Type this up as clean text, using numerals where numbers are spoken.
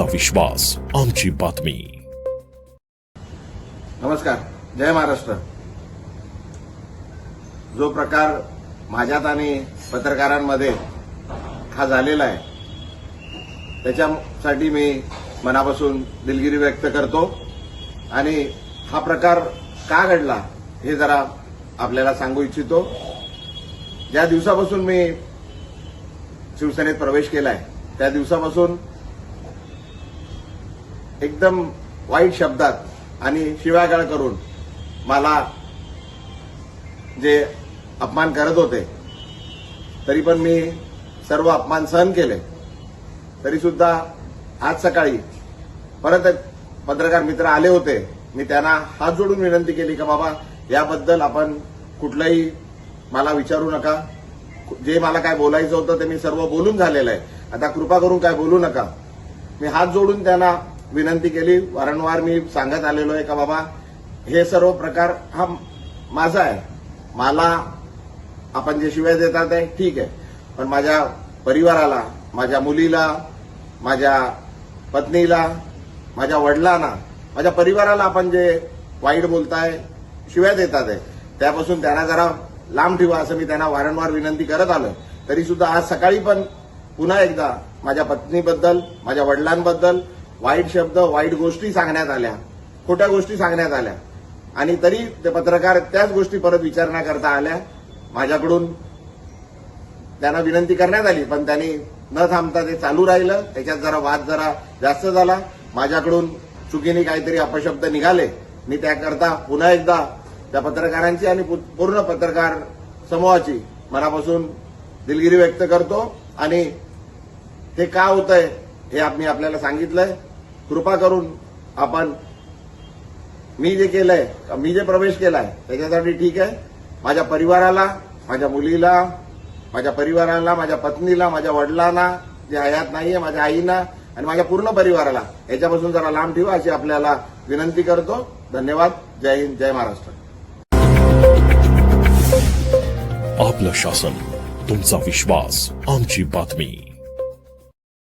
तुमचा विश्वास आमची बातमी. नमस्कार. जय महाराष्ट्र. जो प्रकार माझ्यात आणि पत्रकारांमध्ये हा झालेला आहे त्याच्यासाठी मी मनापासून दिलगिरी व्यक्त करतो आणि हा प्रकार का घडला हे जरा आपल्याला सांगू इच्छितो. ज्या दिवसापासून मी शिवसेनेत प्रवेश केलाय त्या दिवसापासून एकदम वाईट शब्दात आणि शिव्यागाळ करून मला जे अपमान करत होते तरी पण मी सर्व अपमान सहन केले. तरी सुद्धा आज सकाळी परत एक पत्रकार मित्र आले होते. मी त्यांना हात जोडून विनंती केली की बाबा याबद्दल आपण कुठलंही मला विचारू नका. जे मला काय बोलायचं होतं ते मी सर्व बोलून झालेलं आहे. आता कृपा करून काय बोलू नका. मी हात जोडून त्यांना विनंती केली. वारंवार मी सांगत आलेलो आहे का बाबा हे सर्व प्रकार हा माझा आहे. मला आपण जे शिव्या देतात आहे ठीक आहे, पण माझ्या परिवाराला, माझ्या मुलीला, माझ्या पत्नीला, माझ्या वडिलांना, माझ्या परिवाराला आपण जे वाईट बोलताय, शिव्या देतात आहे त्यापासून त्यांना जरा लांब ठेवा असं मी त्यांना वारंवार विनंती करत आलोय. तरी सुद्धा आज सकाळी पण पुन्हा एकदा माझ्या पत्नीबद्दल, माझ्या वडिलांबद्दल वाईट शब्द, वाईट गोष्टी सांगण्यात आल्या, खोट्या गोष्टी सांगण्यात आल्या आणि तरी ते पत्रकार त्याच गोष्टी परत विचारण्याकरता आल्या. माझ्याकडून त्यांना विनंती करण्यात आली पण त्यांनी न थांबता ते चालू राहिलं. त्याच्यात जरा वाद जरा जास्त झाला. माझ्याकडून चुकीने काहीतरी अपशब्द निघाले. मी त्याकरता पुन्हा एकदा त्या पत्रकारांची आणि पूर्ण पत्रकार समूहाची मनापासून दिलगिरी व्यक्त करतो आणि हे का होतंय हे मी आपल्याला सांगितलंय. कृपा करून आपण मी जे केलंय, मी जे प्रवेश केलाय त्याच्यासाठी ठीक आहे. माझ्या परिवाराला, माझ्या मुलीला, माझ्या परिवाराला, माझ्या पत्नीला, माझ्या वडिलांना जे हयात नाहीये, माझ्या आईना आणि माझ्या पूर्ण परिवाराला याच्यापासून जरा लांब ठेवा अशी आपल्याला विनंती करतो. धन्यवाद. जय हिंद. जय महाराष्ट्र. आपलं शासन, तुमचा विश्वास आमची बातमी.